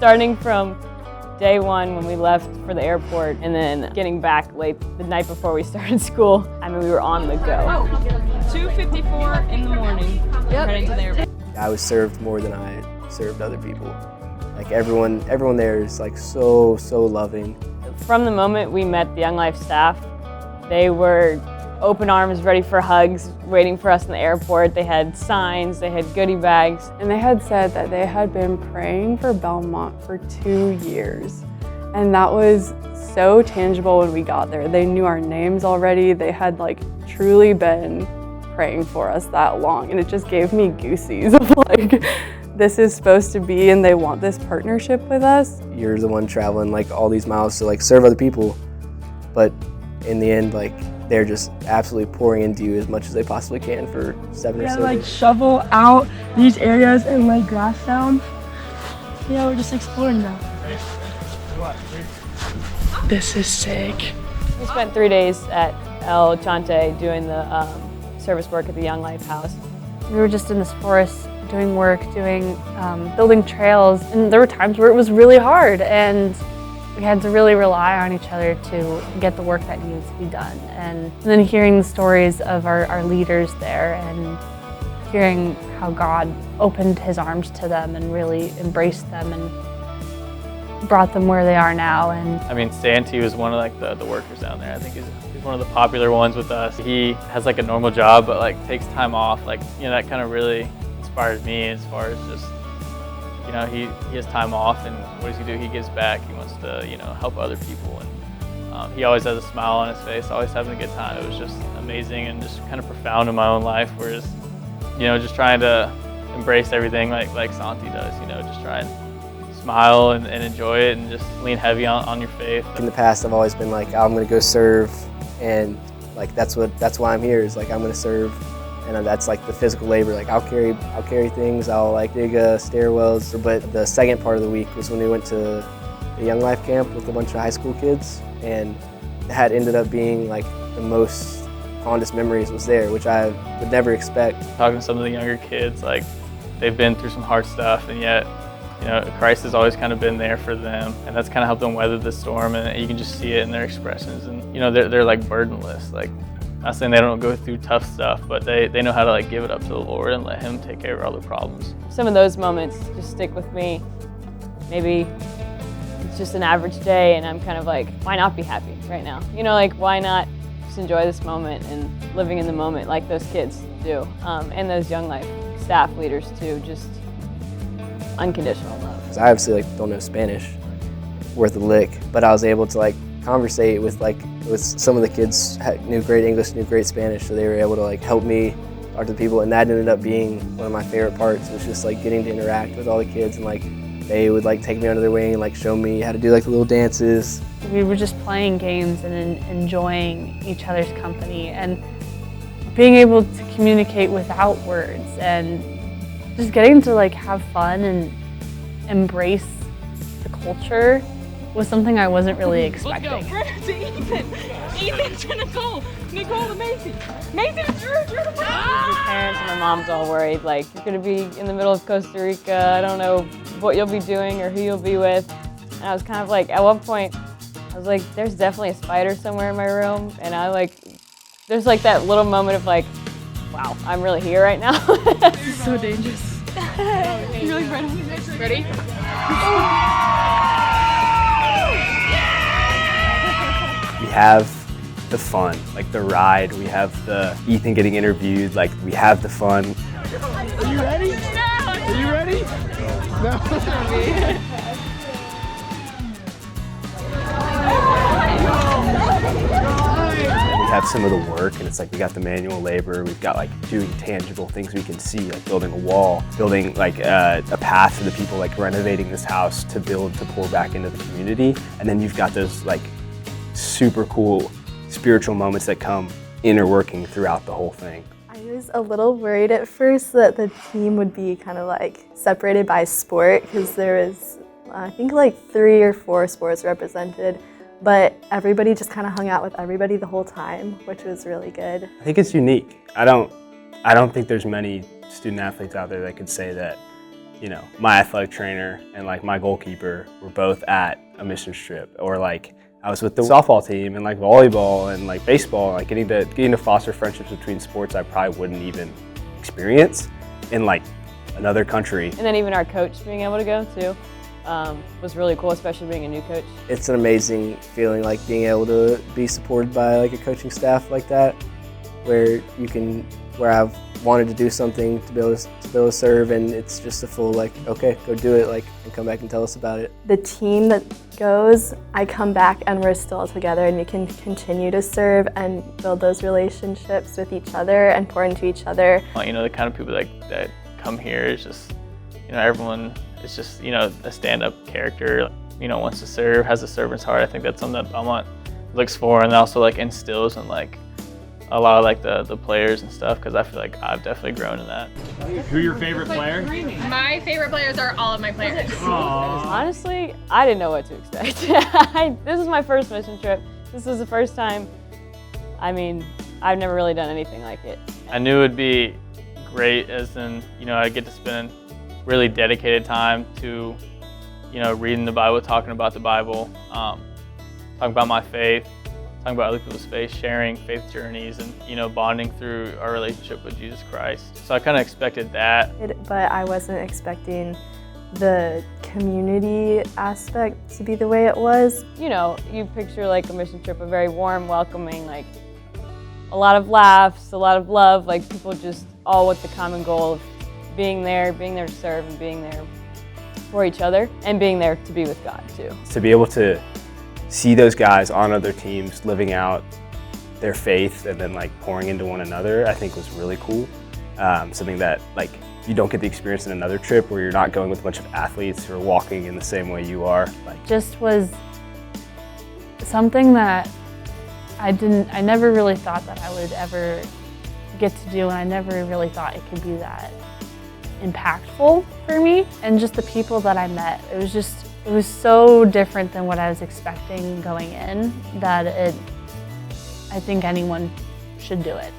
Starting from day one when we left for the airport and then getting back late the night before we started school. I mean, we were on the go. 2:54 in the morning, heading to the airport. I was served more than I served other people. Like everyone there is like so loving. From the moment we met the Young Life staff, they were open arms, ready for hugs, waiting for us in the airport. They had signs, they had goodie bags. And they had said that they had been praying for Belmont for 2 years. And that was so tangible when we got there. They knew our names already. They had like truly been praying for us that long. And it just gave me goosies of like, this is supposed to be and they want this partnership with us. You're the one traveling like all these miles to like serve other people, but in the end, like they're just absolutely pouring into you as much as they possibly can for 7 or so like days. Shovel out these areas and lay grass down. Yeah, we're just exploring now. This is sick. We spent 3 days at El Chante doing the service work at the Young Life house. We were just in this forest doing work, building trails, and there were times where it was really hard and we had to really rely on each other to get the work that needed to be done. And then hearing the stories of our leaders there and hearing how God opened his arms to them and really embraced them and brought them where they are now. And I mean, Santi was one of like the workers down there. I think he's one of the popular ones with us. He has like a normal job, but like takes time off. Like, you know, that kind of really inspires me as far as just, you know, he has time off, and what does he do? He gives back. He wants to, you know, help other people, and he always has a smile on his face, always having a good time. It was just amazing and just kind of profound in my own life, whereas, you know, just trying to embrace everything like Santi does, you know, just try and smile and enjoy it and just lean heavy on your faith. In the past, I've always been like, I'm gonna go serve, and like that's why I'm here, is like I'm gonna serve. And that's like the physical labor. Like I'll carry things. I'll like dig stairwells. But the second part of the week was when we went to the Young Life camp with a bunch of high school kids, and that ended up being like the most fondest memories was there, which I would never expect. Talking to some of the younger kids, like they've been through some hard stuff, and yet, you know, Christ has always kind of been there for them, and that's kind of helped them weather the storm. And you can just see it in their expressions, and you know, they're like burdenless. Like, not saying they don't go through tough stuff, but they know how to like give it up to the Lord and let him take care of all the problems. Some of those moments just stick with me. Maybe it's just an average day and I'm kind of like, why not be happy right now? You know, like why not just enjoy this moment and living in the moment like those kids do, and those Young Life staff leaders too, just unconditional love. 'Cause I obviously like don't know Spanish worth a lick, but I was able to like conversate with some of the kids knew great English, knew great Spanish, so they were able to like help me talk to the people, and that ended up being one of my favorite parts, was just like getting to interact with all the kids, and like they would like take me under their wing and like show me how to do like the little dances. we were just playing games and enjoying each other's company and being able to communicate without words and just getting to like have fun and embrace the culture was something I wasn't really expecting. Let's go. To Ethan. Ethan to Nicole. Nicole to Macy. Macy to Drew. Drew to Mom. Your parents and my mom's all worried, like, you're gonna be in the middle of Costa Rica, I don't know what you'll be doing or who you'll be with. And I was kind of like, at one point, I was like, there's definitely a spider somewhere in my room. And there's like that little moment of like, wow, I'm really here right now. This is so dangerous. You really ready? Ready? We have the fun, like the ride. We have the Ethan getting interviewed, like we have the fun. Are you ready? Are you ready? No. We have some of the work, and it's like we got the manual labor. We've got like doing tangible things we can see, like building a wall, building like a path for the people, like renovating this house to build to pour back into the community. And then you've got those like super cool spiritual moments that come interworking throughout the whole thing. I was a little worried at first that the team would be kind of like separated by sport, because there was, I think, like 3 or 4 sports represented, but everybody just kind of hung out with everybody the whole time, which was really good. I think it's unique. I don't think there's many student athletes out there that could say that you know, my athletic trainer and like my goalkeeper were both at a mission trip, or like I was with the softball team and like volleyball and like baseball, like getting to foster friendships between sports I probably wouldn't even experience in like another country. And then even our coach being able to go too was really cool, especially being a new coach. It's an amazing feeling, like being able to be supported by like a coaching staff like that, where I've wanted to do something to be able to serve, and it's just a full like, okay, go do it, like, and come back and tell us about it. The team that goes, I come back and we're still together, and we can continue to serve and build those relationships with each other and pour into each other. You know, the kind of people that come here is just, you know, everyone is just, you know, a stand-up character, you know, wants to serve, has a servant's heart. I think that's something that Belmont looks for, and also like instills in like a lot of like the players and stuff, because I feel like I've definitely grown in that. Who's your favorite player? My favorite players are all of my players. Honestly, I didn't know what to expect. This is my first mission trip. This is the first time, I mean, I've never really done anything like it. I knew it would be great, as in, you know, I get to spend really dedicated time to, you know, reading the Bible, talking about the Bible, talking about my faith, talking about other people's faith, sharing faith journeys, and, you know, bonding through our relationship with Jesus Christ. So I kind of expected that. But I wasn't expecting the community aspect to be the way it was. You know, you picture like a mission trip, a very warm, welcoming, like a lot of laughs, a lot of love, like people just all with the common goal of being there to serve, and being there for each other, and being there to be with God too. To be able to see those guys on other teams living out their faith and then like pouring into one another, I think was really cool. Something that like you don't get the experience in another trip, where you're not going with a bunch of athletes who are walking in the same way you are. Like, Just was something that I never really thought that I would ever get to do, and I never really thought it could be that impactful for me. And just the people that I met, it was so different than what I was expecting going in, that I think anyone should do it.